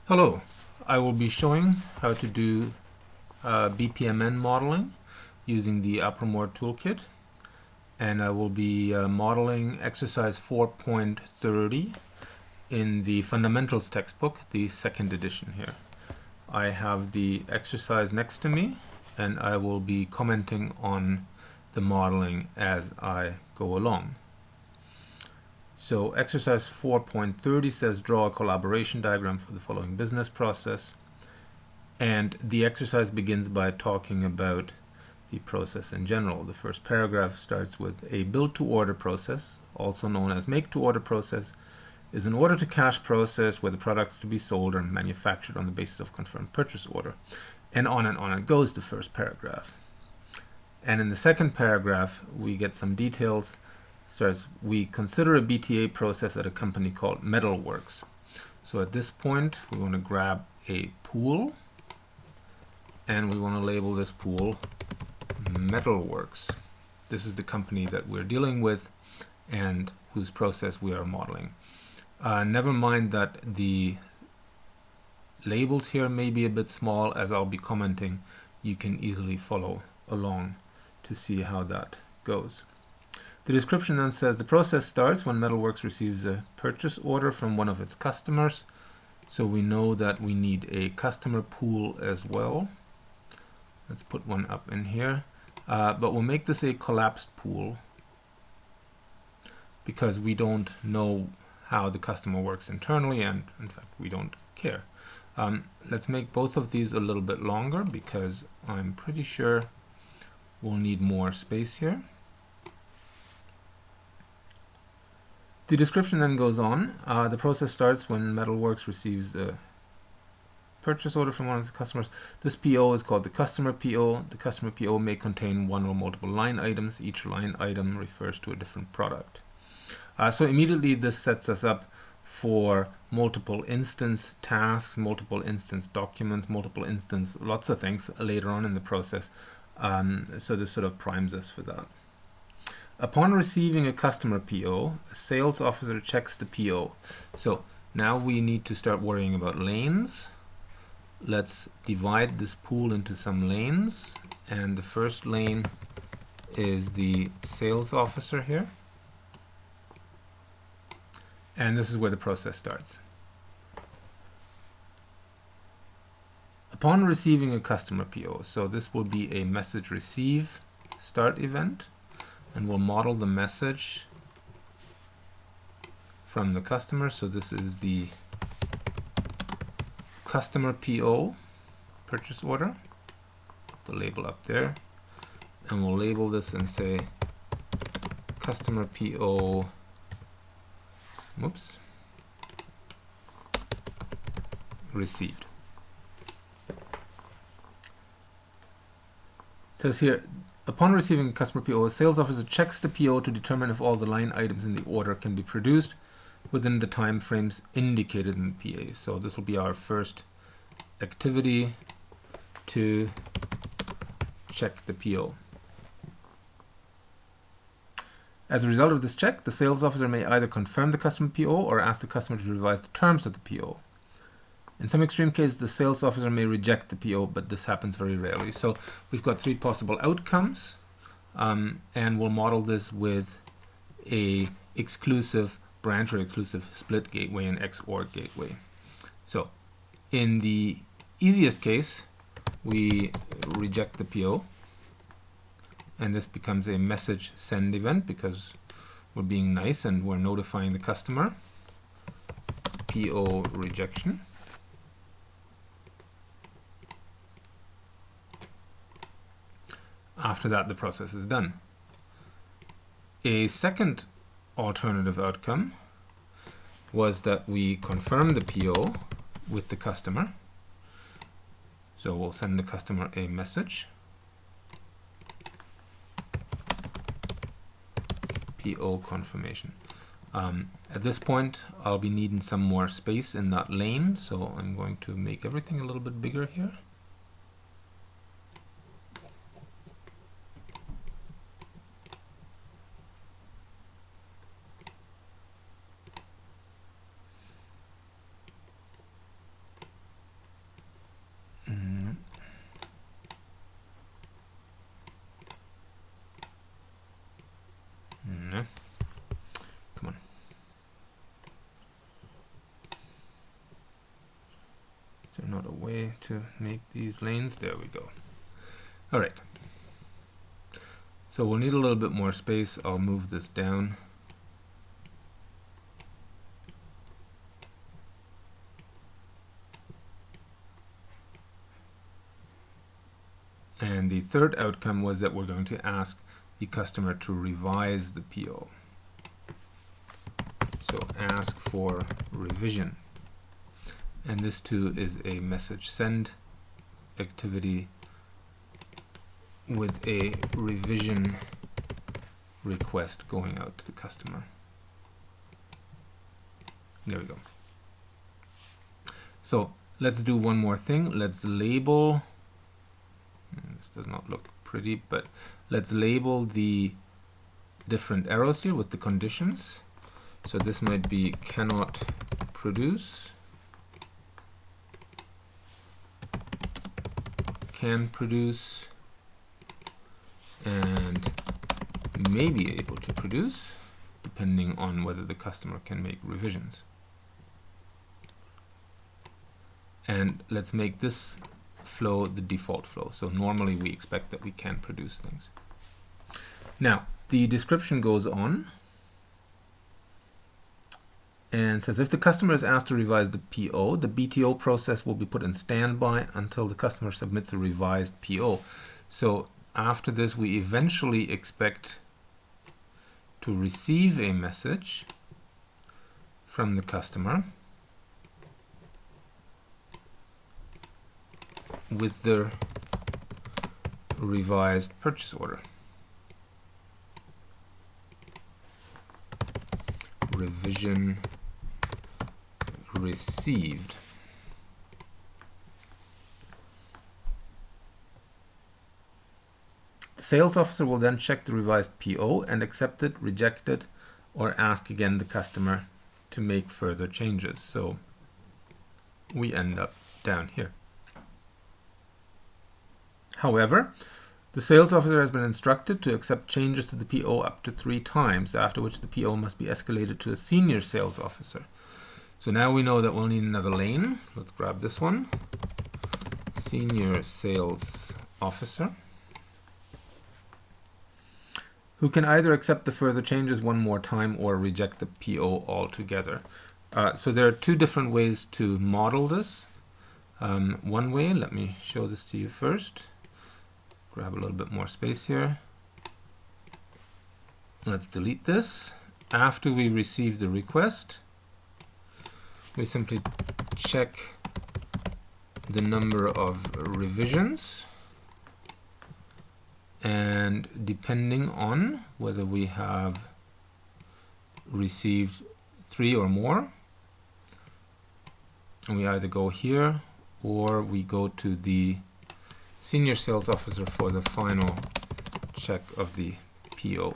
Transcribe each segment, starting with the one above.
Hello, I will be showing how to do BPMN modeling using the Apromore toolkit, and I will be modeling exercise 4.30 in the fundamentals textbook, the second edition here. I have the exercise next to me and I will be commenting on the modeling as I go along. So exercise 4.30 says draw a collaboration diagram for the following business process. And the exercise begins by talking about the process in general. The first paragraph starts with a build-to-order process, also known as make-to-order process, is an order-to-cash process where the products to be sold are manufactured on the basis of confirmed purchase order. And on it goes, the first paragraph. And in the second paragraph, we get some details. We consider a BTA process at a company called Metalworks. So at this point, we want to grab a pool, and we want to label this pool Metalworks. This is the company that we're dealing with and whose process we are modeling. Never mind that the labels here may be a bit small. As I'll be commenting, you can easily follow along to see how that goes. The description then says the process starts when Metalworks receives a purchase order from one of its customers. So we know that we need a customer pool as well. Let's put one up in here. But we'll make this a collapsed pool because we don't know how the customer works internally, and in fact we don't care. Let's make both of these a little bit longer because I'm pretty sure we'll need more space here. The description then goes on. The process starts when Metalworks receives a purchase order from one of its customers. This PO is called the customer PO. The customer PO may contain one or multiple line items. Each line item refers to a different product. So immediately this sets us up for multiple instance tasks, multiple instance documents, multiple instance lots of things later on in the process. So this sort of primes us for that. Upon receiving a customer PO, a sales officer checks the PO. So now we need to start worrying about lanes. Let's divide this pool into some lanes, and the first lane is the sales officer here, and this is where the process starts. Upon receiving a customer PO, so this will be a message receive start event, and we'll model the message from the customer. So this is the customer PO purchase order, put the label up there, and we'll label this and say customer PO received. It says here, upon receiving a customer PO, a sales officer checks the PO to determine if all the line items in the order can be produced within the time frames indicated in the PA. So this will be our first activity to check the PO. As a result of this check, the sales officer may either confirm the customer PO or ask the customer to revise the terms of the PO. In some extreme cases, the sales officer may reject the PO, but this happens very rarely. So we've got three possible outcomes, and we'll model this with a exclusive branch or exclusive split gateway and XOR gateway. So in the easiest case, we reject the PO, and this becomes a message send event because we're being nice and we're notifying the customer. PO rejection. After that, the process is done. A second alternative outcome was that we confirm the PO with the customer. So we'll send the customer a message. PO confirmation. At this point, I'll be needing some more space in that lane, so I'm going to make everything a little bit bigger here. not a way to make these lanes. There we go. All right. So we'll need a little bit more space. I'll move this down. And the third outcome was that we're going to ask the customer to revise the PO. So ask for revision. And this too is a message send activity with a revision request going out to the customer. There we go. So let's do one more thing. Let's label. This does not look pretty, but let's label the different arrows here with the conditions. So this might be cannot produce, can produce, and may be able to produce, depending on whether the customer can make revisions. And let's make this flow the default flow. So normally we expect that we can produce things. Now, the description goes on and says if the customer is asked to revise the PO, the BTO process will be put in standby until the customer submits a revised PO. So after this, we eventually expect to receive a message from the customer with the revised purchase order. Revision received. The sales officer will then check the revised PO and accept it, reject it, or ask again the customer to make further changes. So we end up down here. However, the sales officer has been instructed to accept changes to the PO up to 3 times, after which the PO must be escalated to a senior sales officer. So now we know that we'll need another lane. Let's grab this one. Senior sales officer, who can either accept the further changes one more time or reject the PO altogether. So there are 2 different ways to model this. One way, let me show this to you first. Grab a little bit more space here. Let's delete this. After we receive the request, we simply check the number of revisions, and depending on whether we have received 3 or more, and we either go here or we go to the senior sales officer for the final check of the PO.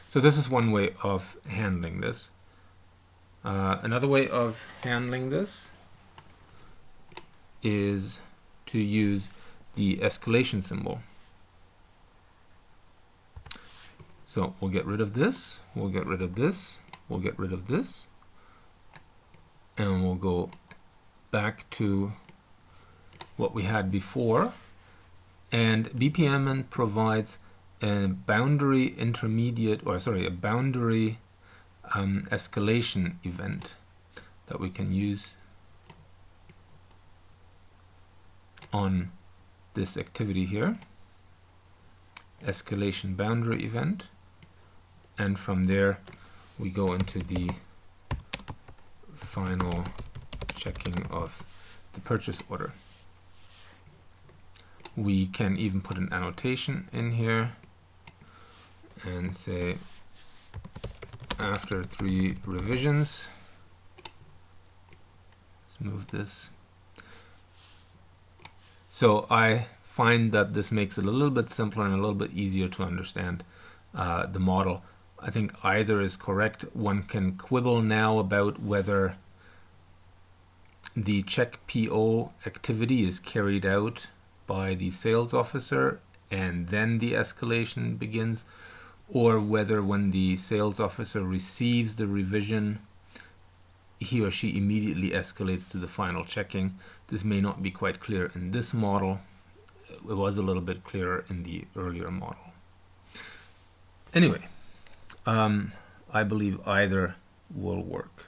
So this is one way of handling this. Another way of handling this is to use the escalation symbol. So we'll get rid of this, we'll get rid of this, we'll get rid of this, and we'll go back to what we had before. And BPMN provides a boundary intermediate, or sorry, a boundary escalation event that we can use on this activity here. Escalation boundary event. And from there we go into the final checking of the purchase order. We can even put an annotation in here and say after 3 revisions. Let's move this. So I find that this makes it a little bit simpler and a little bit easier to understand the model. I think either is correct. One can quibble now about whether the check PO activity is carried out by the sales officer and then the escalation begins, or whether when the sales officer receives the revision, he or she immediately escalates to the final checking. This may not be quite clear in this model. It was a little bit clearer in the earlier model. Anyway, I believe either will work.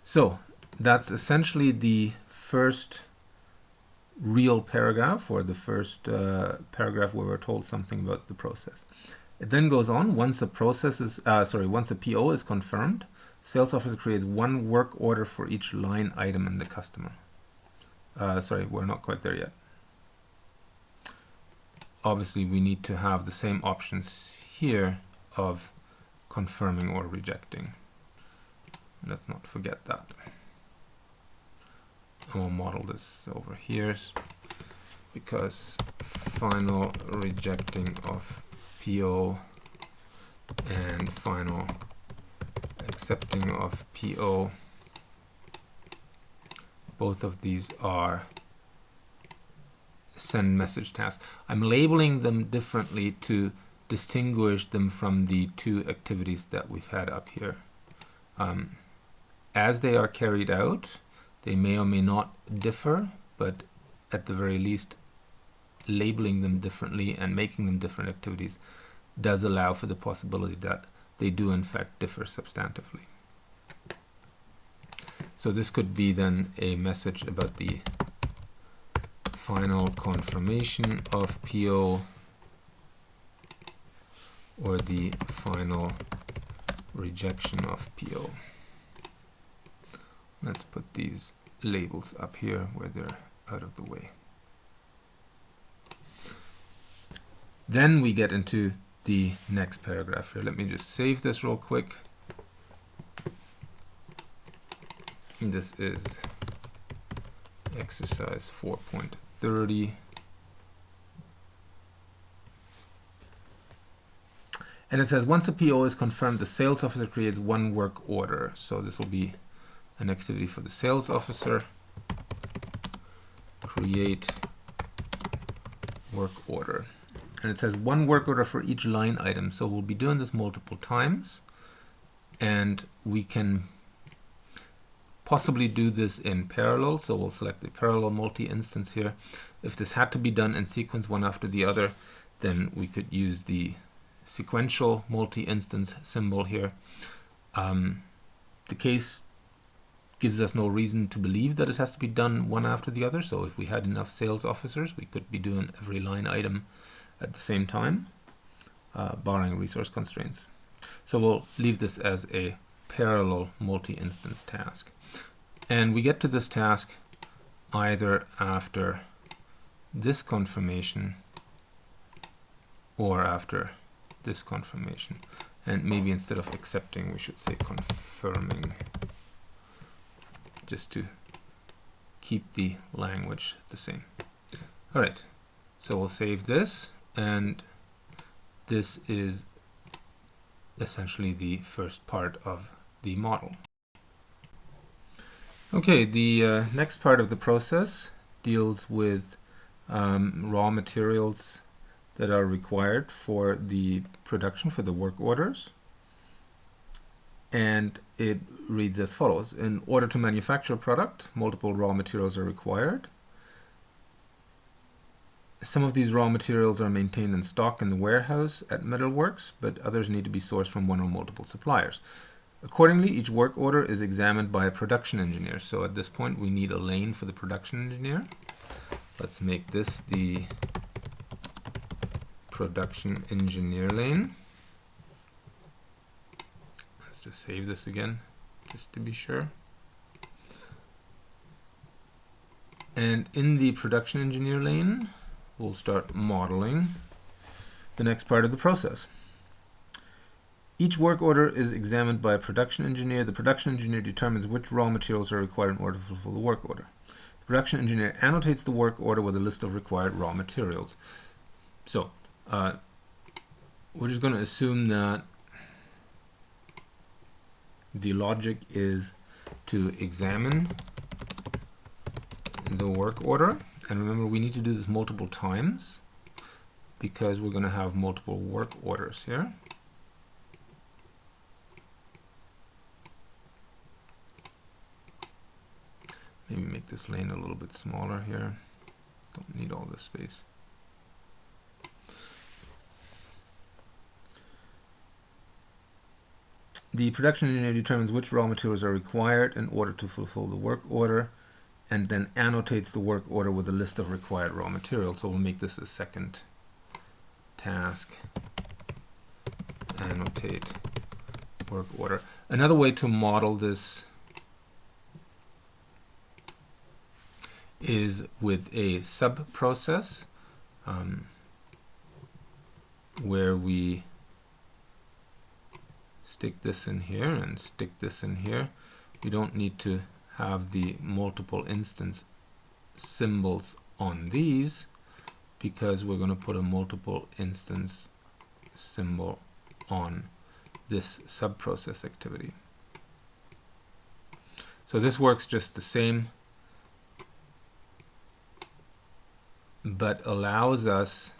So that's essentially the first real paragraph, or the first paragraph where we're told something about the process. It then goes on. Once a process is, once a PO is confirmed, sales officer creates one work order for each line item in the customer. We're not quite there yet. Obviously, we need to have the same options here of confirming or rejecting. Let's not forget that. And we'll model this over here, because final rejecting of PO and final accepting of PO, both of these are send message tasks. I'm labeling them differently to distinguish them from the two activities that we've had up here. As they are carried out, they may or may not differ, but at the very least, labeling them differently and making them different activities does allow for the possibility that they do in fact differ substantively. So this could be then a message about the final confirmation of PO or the final rejection of PO. Let's put these labels up here where they're out of the way. Then we get into the next paragraph here. Let me just save this real quick. This is exercise 4.30. And it says, once a PO is confirmed, the sales officer creates one work order. So this will be an activity for the sales officer. Create work order. And it says one work order for each line item. So we'll be doing this multiple times. And we can possibly do this in parallel. So we'll select the parallel multi-instance here. If this had to be done in sequence one after the other, then we could use the sequential multi-instance symbol here. The case gives us no reason to believe that it has to be done one after the other. So if we had enough sales officers, we could be doing every line item at the same time, barring resource constraints. So we'll leave this as a parallel multi-instance task. And we get to this task either after this confirmation or after this confirmation. And maybe instead of accepting, we should say confirming, just to keep the language the same. All right, so we'll save this, and this is essentially the first part of the model. Okay, the next part of the process deals with raw materials that are required for the production, for the work orders. And it reads as follows. In order to manufacture a product, multiple raw materials are required. Some of these raw materials are maintained in stock in the warehouse at Metalworks, but others need to be sourced from one or multiple suppliers. Accordingly, each work order is examined by a production engineer. So at this point, we need a lane for the production engineer. Let's make this the production engineer lane. Let's just save this again, just to be sure. And in the production engineer lane, we'll start modeling the next part of the process. Each work order is examined by a production engineer. The production engineer determines which raw materials are required in order to fulfill the work order. The production engineer annotates the work order with a list of required raw materials. So we're just going to assume that the logic is to examine the work order. And remember, we need to do this multiple times. because we're going to have multiple work orders here. Maybe make this lane a little bit smaller here. Don't need all this space. The production engineer determines which raw materials are required in order to fulfill the work order, and then annotates the work order with a list of required raw materials. So we'll make this a second task. Annotate work order. Another way to model this is with a sub-process where we stick this in here and stick this in here. We don't need to have the multiple instance symbols on these because we're going to put a multiple instance symbol on this sub-process activity. So this works just the same, but allows us,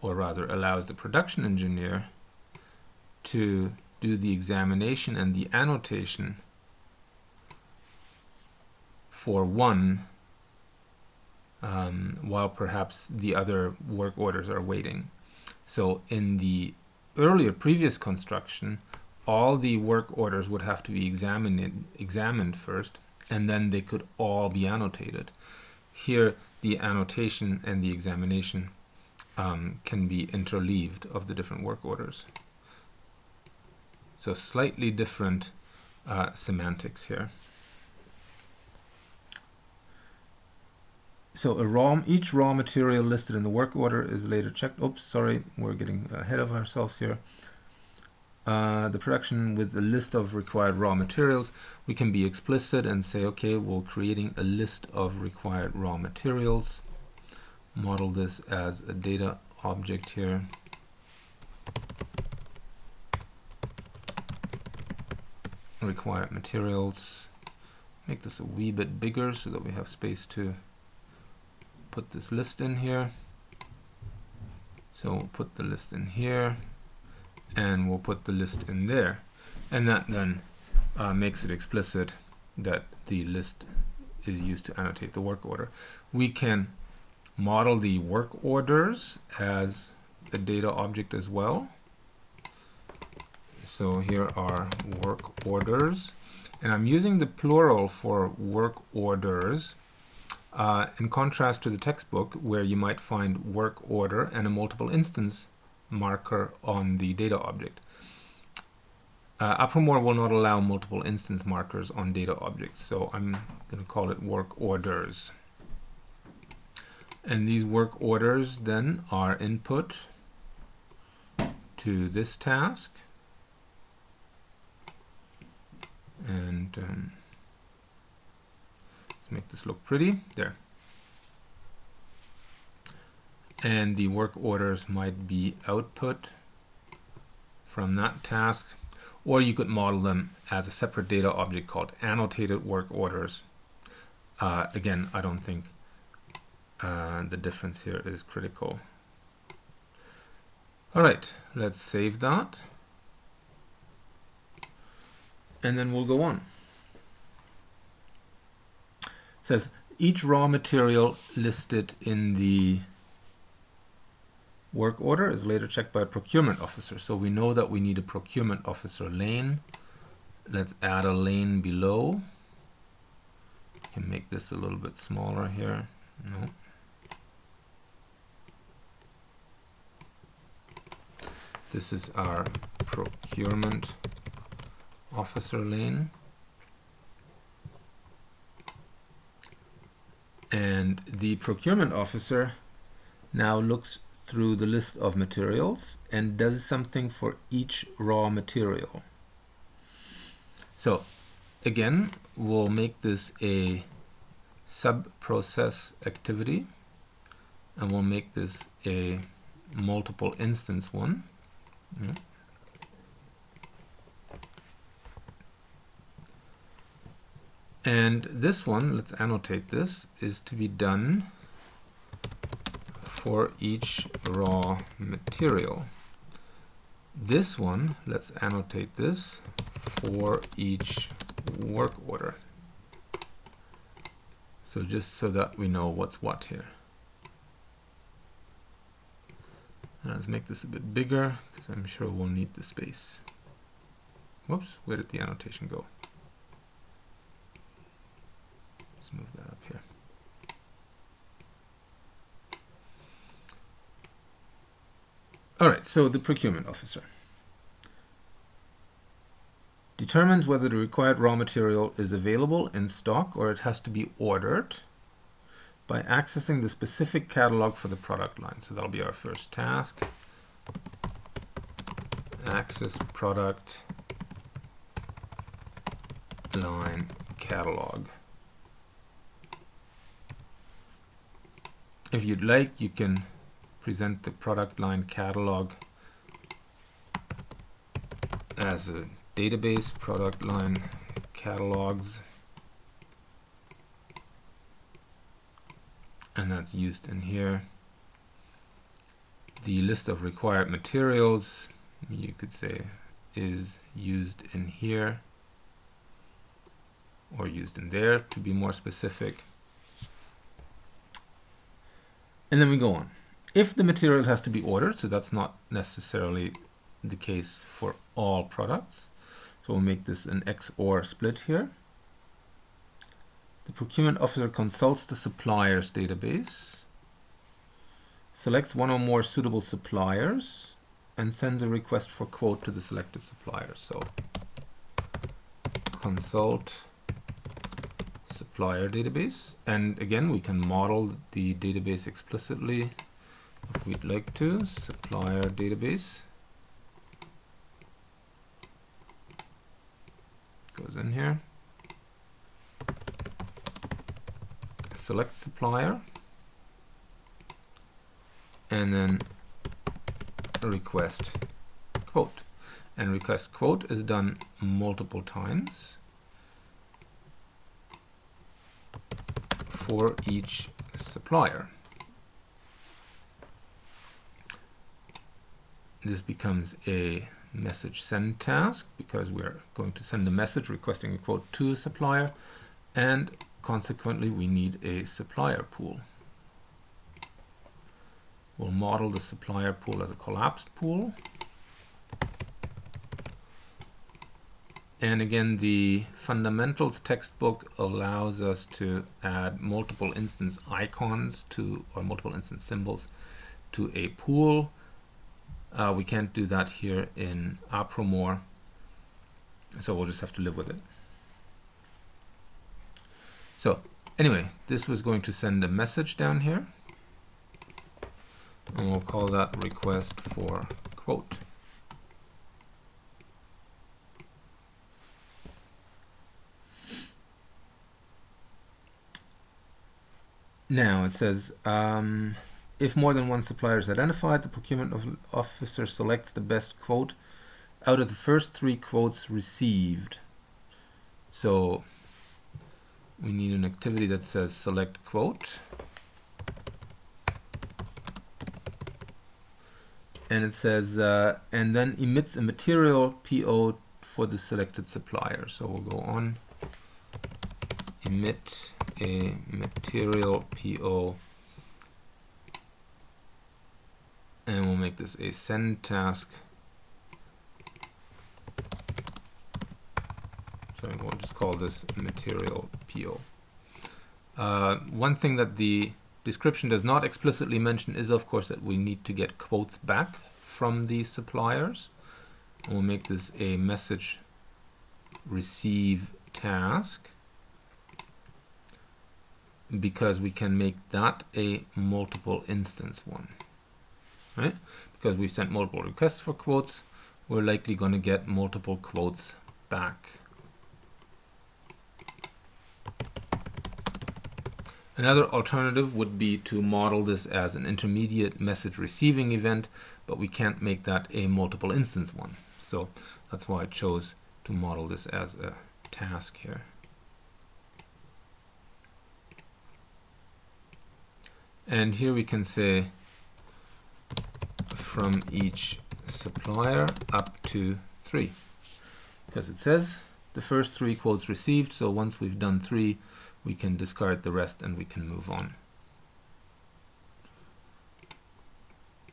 or rather allows the production engineer to do the examination and the annotation for one while perhaps the other work orders are waiting. So in the earlier previous construction, all the work orders would have to be examined first, and then they could all be annotated. Here the annotation and the examination can be interleaved of the different work orders. So slightly different semantics here. So each raw material listed in the work order is later checked. Oops, sorry, we're getting ahead of ourselves here. The production with a list of required raw materials, we can be explicit and say, okay, we're creating a list of required raw materials. Model this as a data object here. Required materials. Make this a wee bit bigger so that we have space to put this list in here. So we'll put the list in here, and we'll put the list in there, and that then makes it explicit that the list is used to annotate the work order. We can model the work orders as a data object as well. So here are work orders, and I'm using the plural for work orders in contrast to the textbook where you might find work order and a multiple instance marker on the data object. Apromore will not allow multiple instance markers on data objects, so I'm going to call it work orders. And these work orders then are input to this task. And let's make this look pretty. There. And the work orders might be output from that task, or you could model them as a separate data object called annotated work orders. Again, I don't think the difference here is critical. All right, let's save that. And then we'll go on. It says each raw material listed in the work order is later checked by a procurement officer. So we know that we need a procurement officer lane. Let's add a lane below. We can make this a little bit smaller here. No. This is our procurement officer lane, and the procurement officer now looks through the list of materials and does something for each raw material. So again, we'll make this a sub-process activity, and we'll make this a multiple instance one. Yeah. And this one, let's annotate this, is to be done for each raw material. This one, let's annotate this, for each work order. So just so that we know what's what here. Let's make this a bit bigger because I'm sure we'll need the space. Whoops, where did the annotation go? Let's move that up here. All right, so the procurement officer determines whether the required raw material is available in stock or it has to be ordered by accessing the specific catalog for the product line. So that'll be our first task. Access product line catalog. If you'd like, you can present the product line catalog as a database, product line catalogs, and that's used in here. The list of required materials, you could say, is used in here or used in there to be more specific. And then we go on. If the material has to be ordered, so that's not necessarily the case for all products, so we'll make this an XOR split here. The procurement officer consults the suppliers database, selects one or more suitable suppliers, and sends a request for quote to the selected supplier. So consult supplier database, and again we can model the database explicitly if we'd like to. Supplier database goes in here. Select supplier and then request quote. And request quote is done multiple times for each supplier. This becomes a message send task because we're going to send a message requesting a quote to a supplier, and consequently we need a supplier pool. We'll model the supplier pool as a collapsed pool. And again, the fundamentals textbook allows us to add multiple instance icons to, or multiple instance symbols to a pool. We can't do that here in Apromore, so we'll just have to live with it. So anyway, this was going to send a message down here, and we'll call that request for quote. Now it says, if more than one supplier is identified, the procurement officer selects the best quote out of the first 3 quotes received. So we need an activity that says select quote. And it says, and then emits a material PO for the selected supplier. So we'll go on, emit a material PO, and we'll make this a send task. So we'll just call this material PO. One thing that the description does not explicitly mention is, of course, that we need to get quotes back from these suppliers. And we'll make this a message receive task, because we can make that a multiple instance one, right? Because we sent multiple requests for quotes, we're likely going to get multiple quotes back. Another alternative would be to model this as an intermediate message receiving event, but we can't make that a multiple instance one. So that's why I chose to model this as a task here. And here we can say from each supplier up to 3, because it says the first 3 quotes received, so once we've done 3 we can discard the rest and we can move on.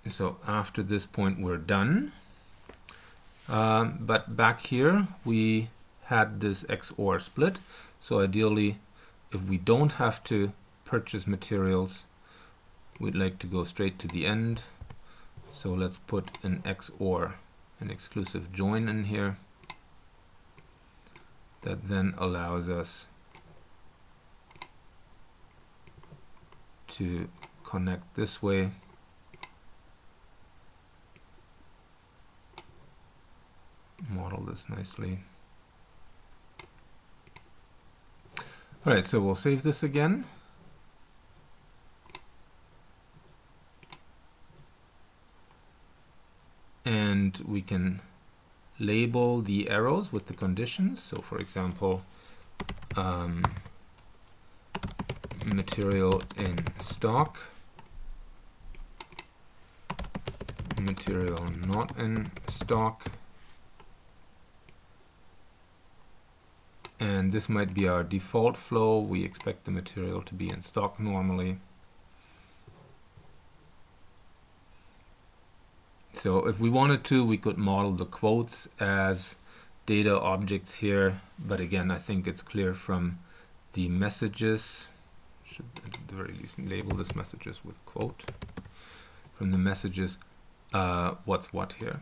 So after this point we're done, but back here we had this XOR split, so ideally if we don't have to purchase materials we'd like to go straight to the end. So let's put an XOR, an exclusive join in here, that then allows us to connect this way. Model this nicely. Alright, so we'll save this again. And we can label the arrows with the conditions. So for example, material in stock, material not in stock, and this might be our default flow. We expect the material to be in stock normally. So if we wanted to, we could model the quotes as data objects here, but again, I think it's clear from the messages. Should at the very least label this messages with quote. From the messages, what's what here.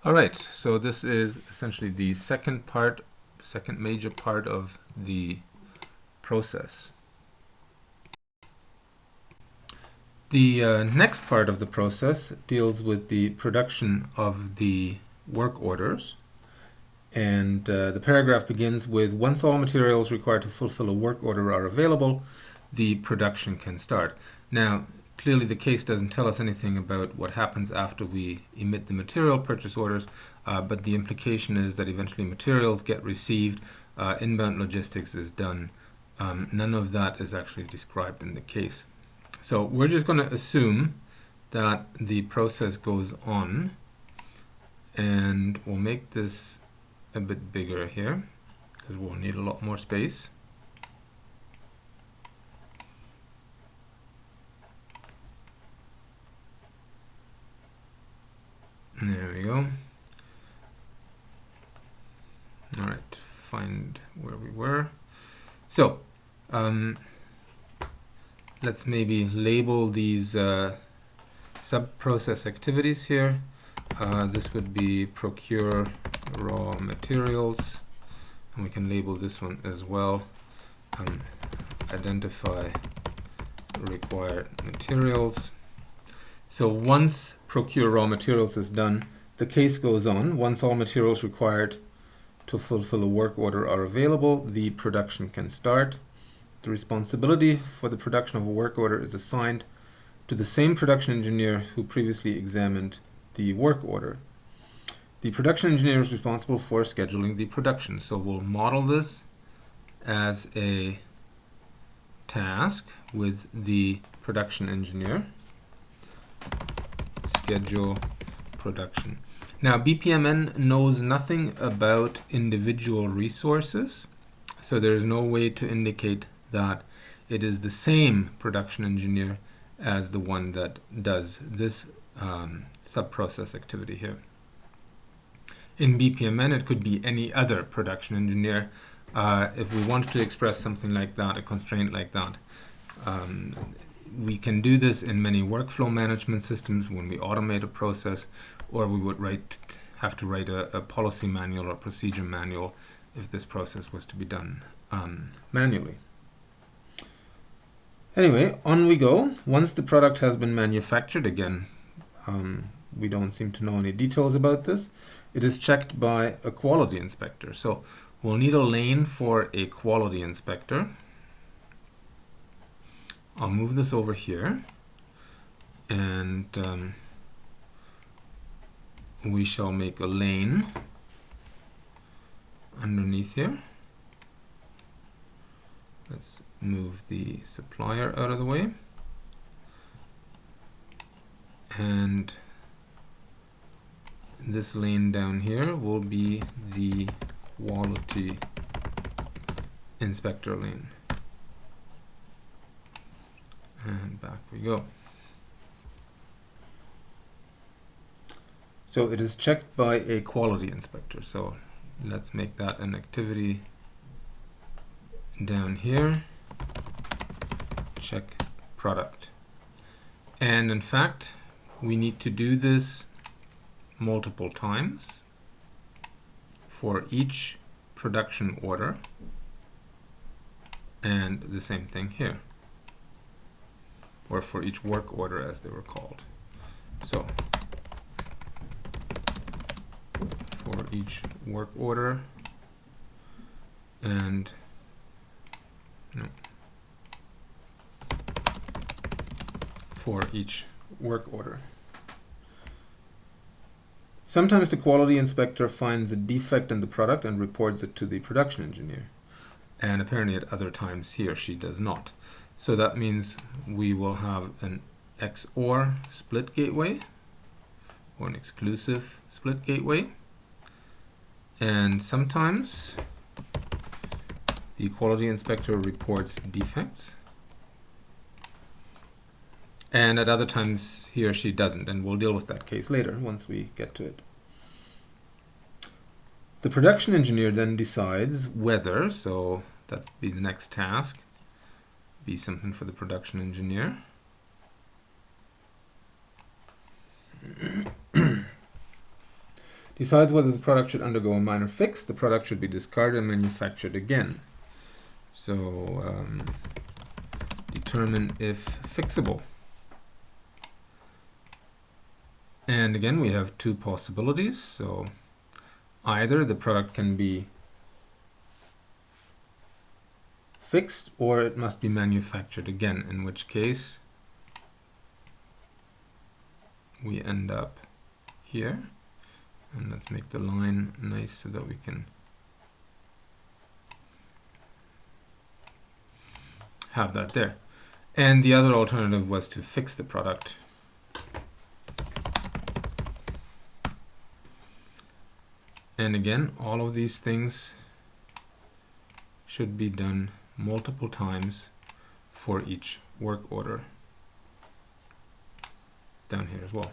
All right, so this is essentially the second major part of the process. The next part of the process deals with the production of the work orders, and the paragraph begins with, once all materials required to fulfill a work order are available, the production can start. Now, clearly the case doesn't tell us anything about what happens after we emit the material purchase orders, but the implication is that eventually materials get received, inbound logistics is done. None of that is actually described in the case. So we're just going to assume that the process goes on, and we'll make this a bit bigger here because we'll need a lot more space. There we go. All right, find where we were. So let's maybe label these sub-process activities here. This would be procure raw materials, and we can label this one as well. Identify required materials. So once procure raw materials is done, the case goes on. Once all materials required to fulfill a work order are available, the production can start. The responsibility for the production of a work order is assigned to the same production engineer who previously examined the work order. The production engineer is responsible for scheduling the production. So we'll model this as a task with the production engineer. Schedule production. Now, BPMN knows nothing about individual resources, so there is no way to indicate that it is the same production engineer as the one that does this sub-process activity here. In BPMN, it could be any other production engineer. If we wanted to express something like that, a constraint like that, we can do this in many workflow management systems when we automate a process, or we would have to write a policy manual or procedure manual if this process was to be done manually. Anyway, on we go. Once the product has been manufactured, again, we don't seem to know any details about this, it is checked by a quality inspector. So we'll need a lane for a quality inspector. I'll move this over here, and we shall make a lane underneath here. Let's move the supplier out of the way. and this lane down here will be the quality inspector lane. And back we go. So it is checked by a quality inspector. So let's make that an activity down here. Check product. And in fact, we need to do this multiple times for each production order, and the same thing here, or for each work order as they were called. So for each work order and for each work order. Sometimes the quality inspector finds a defect in the product and reports it to the production engineer. And apparently at other times he or she does not. So that means we will have an XOR split gateway or an exclusive split gateway. And sometimes the quality inspector reports defects, and at other times he or she doesn't, and we'll deal with that case later once we get to it. The production engineer then decides whether, so that'd be the next task, be something for the production engineer. Decides whether the product should undergo a minor fix, the product should be discarded and manufactured again. So determine if fixable. And again, we have two possibilities. So either the product can be fixed or it must be manufactured again, in which case we end up here. And let's make the line nice so that we can have that there. And the other alternative was to fix the product. And again, all of these things should be done multiple times for each work order down here as well.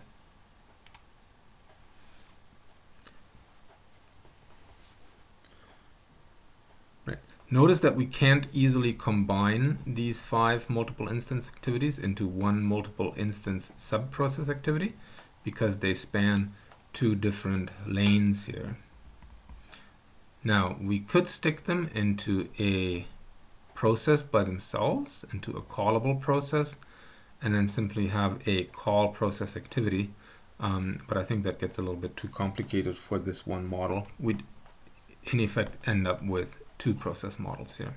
Right. Notice that we can't easily combine these 5 multiple instance activities into one multiple instance sub-process activity because they span 2 different lanes here. Now, we could stick them into a process by themselves, into a callable process, and then simply have a call process activity. But I think that gets a little bit too complicated for this one model. We'd in effect end up with 2 process models here.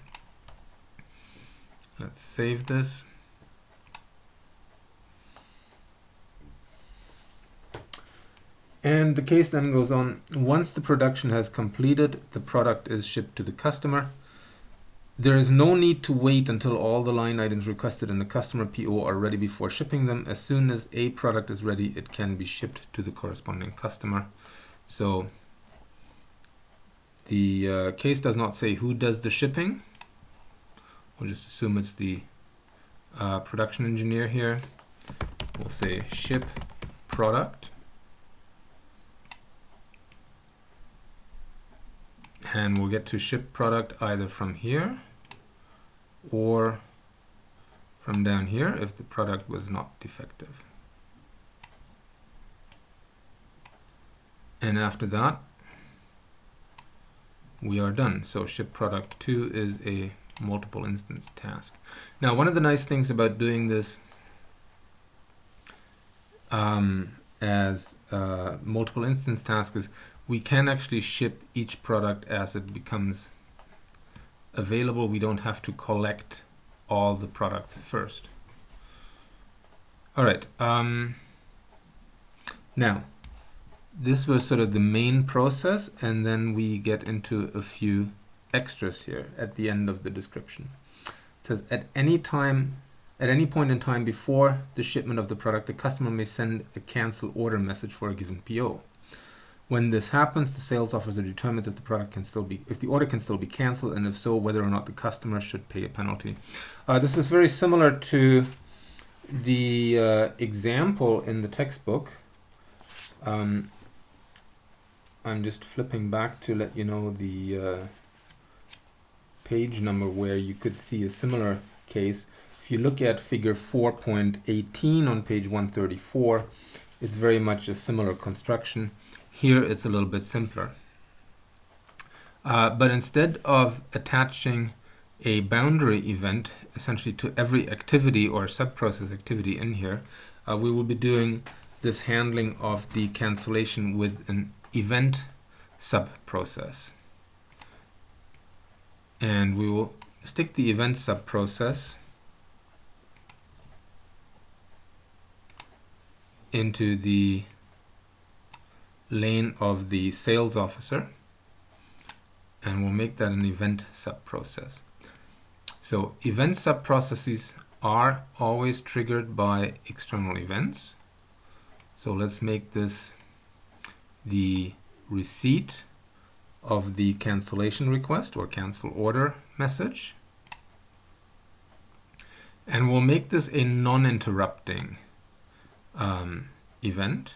Let's save this. And the case then goes on. Once the production has completed, the product is shipped to the customer. There is no need to wait until all the line items requested in the customer PO are ready before shipping them. As soon as a product is ready, it can be shipped to the corresponding customer. So the case does not say who does the shipping. We'll just assume it's the production engineer here. We'll say ship product. And we'll get to ship product either from here or from down here if the product was not defective. And after that, we are done. So ship product 2 is a multiple instance task. Now, one of the nice things about doing this as multiple instance task is we can actually ship each product as it becomes available. We don't have to collect all the products first. All right. Now, this was sort of the main process, and then we get into a few extras here at the end of the description. It says, at any time At any point in time before the shipment of the product, the customer may send a cancel order message for a given PO. When this happens, the sales officer determines if the product can still be, if the order can still be canceled, and if so, whether or not the customer should pay a penalty. This is very similar to the example in the textbook. I'm just flipping back to let you know the page number where you could see a similar case. If you look at figure 4.18 on page 134, it's very much a similar construction. Here it's a little bit simpler. But instead of attaching a boundary event essentially to every activity or sub-process activity in here, we will be doing this handling of the cancellation with an event sub-process. And we will stick the event sub-process into the lane of the sales officer, and we'll make that an event sub-process. So event sub-processes are always triggered by external events. So let's make this the receipt of the cancellation request or cancel order message. And we'll make this a non-interrupting event,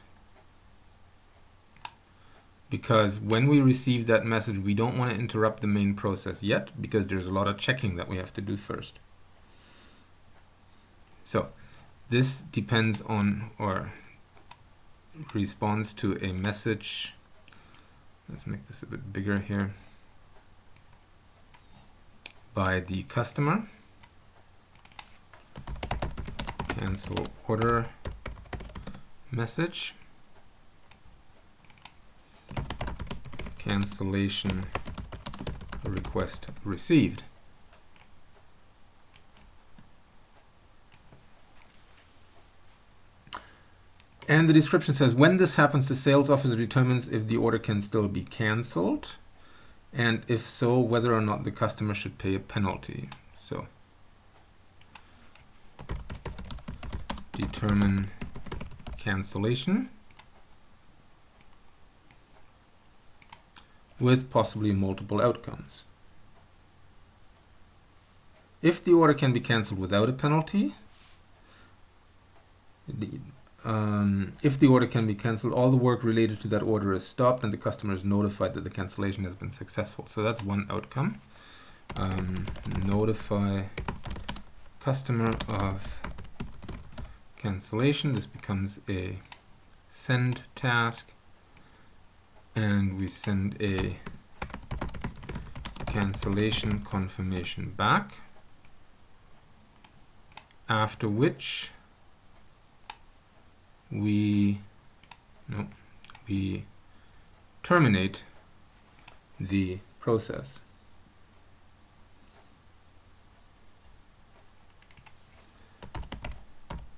because when we receive that message, we don't want to interrupt the main process yet, because there's a lot of checking that we have to do first. So this depends on or responds to a message. Let's make this a bit bigger here. By the customer. Cancel order message. Cancellation request received. And the description says, when this happens, the sales officer determines if the order can still be cancelled, and if so, whether or not the customer should pay a penalty. So, determine cancellation with possibly multiple outcomes. If the order can be cancelled without a penalty, if the order can be cancelled, all the work related to that order is stopped and the customer is notified that the cancellation has been successful. So that's one outcome. Notify customer of cancellation. This becomes a send task, and we send a cancellation confirmation back, after which we terminate the process.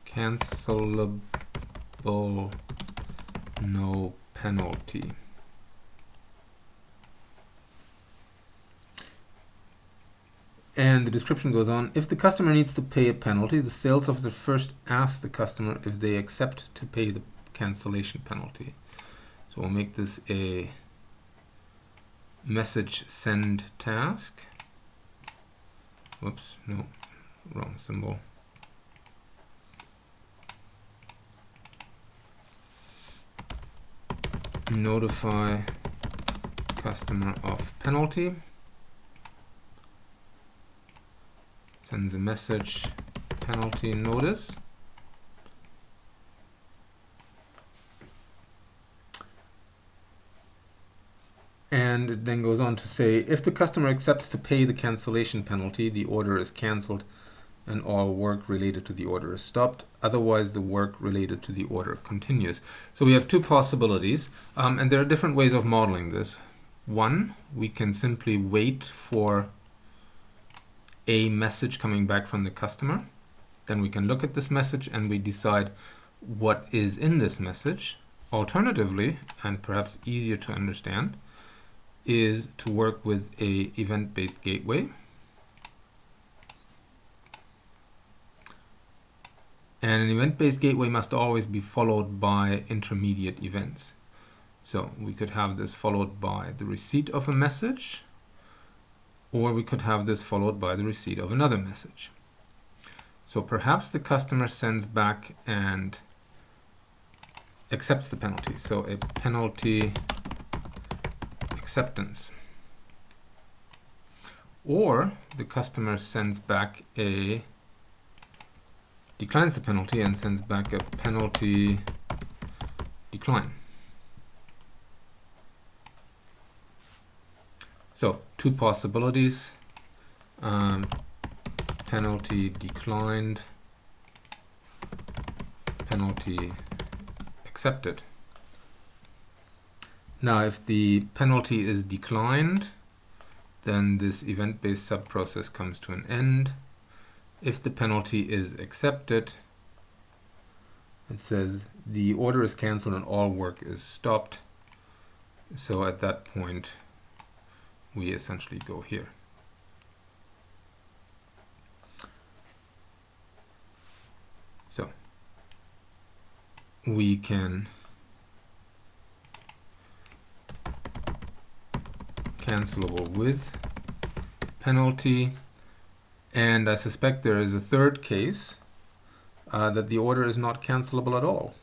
Cancelable, no penalty. And the description goes on, if the customer needs to pay a penalty, the sales officer first asks the customer if they accept to pay the cancellation penalty. So we'll make this a message send task. Whoops, no, wrong symbol. Notify customer of penalty. Sends a message penalty notice. And it then goes on to say, if the customer accepts to pay the cancellation penalty, the order is cancelled and all work related to the order is stopped. Otherwise, the work related to the order continues. So we have two possibilities, and there are different ways of modeling this. One, we can simply wait for a message coming back from the customer. Then we can look at this message and we decide what is in this message. Alternatively, and perhaps easier to understand, is to work with a event-based gateway. And an event-based gateway must always be followed by intermediate events. So we could have this followed by the receipt of a message, or we could have this followed by the receipt of another message. So perhaps the customer sends back and accepts the penalty. So a penalty acceptance. Or the customer sends back declines the penalty and sends back a penalty decline. So two possibilities, penalty declined, penalty accepted. Now if the penalty is declined, then this event-based sub-process comes to an end. If the penalty is accepted, it says the order is cancelled and all work is stopped. So at that point, we essentially go here. So we can cancelable with penalty, and I suspect there is a third case that the order is not cancelable at all.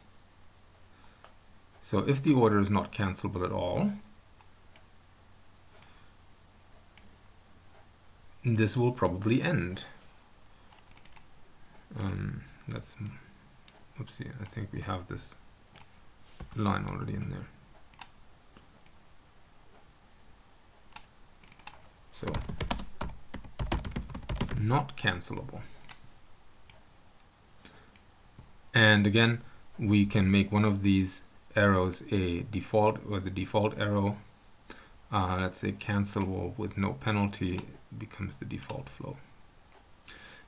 So if the order is not cancelable at all, this will probably end. Oopsie, I think we have this line already in there. So, not cancelable. And again, we can make one of these arrows a default, or the default arrow. Let's say cancelable with no penalty becomes the default flow.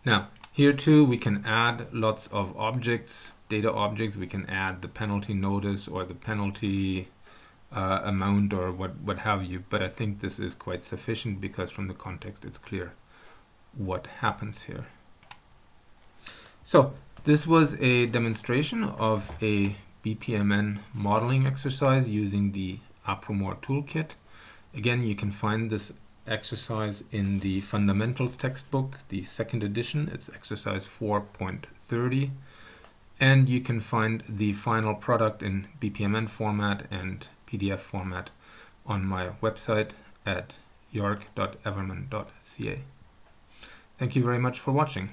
Now, here too, we can add lots of objects, data objects. We can add the penalty notice or the penalty amount or what have you, but I think this is quite sufficient because from the context it's clear what happens here. So this was a demonstration of a BPMN modeling exercise using the Apromore toolkit. Again, you can find this exercise in the Fundamentals textbook, the 2nd edition. It's exercise 4.30. And you can find the final product in BPMN format and PDF format on my website at york.everman.ca. Thank you very much for watching.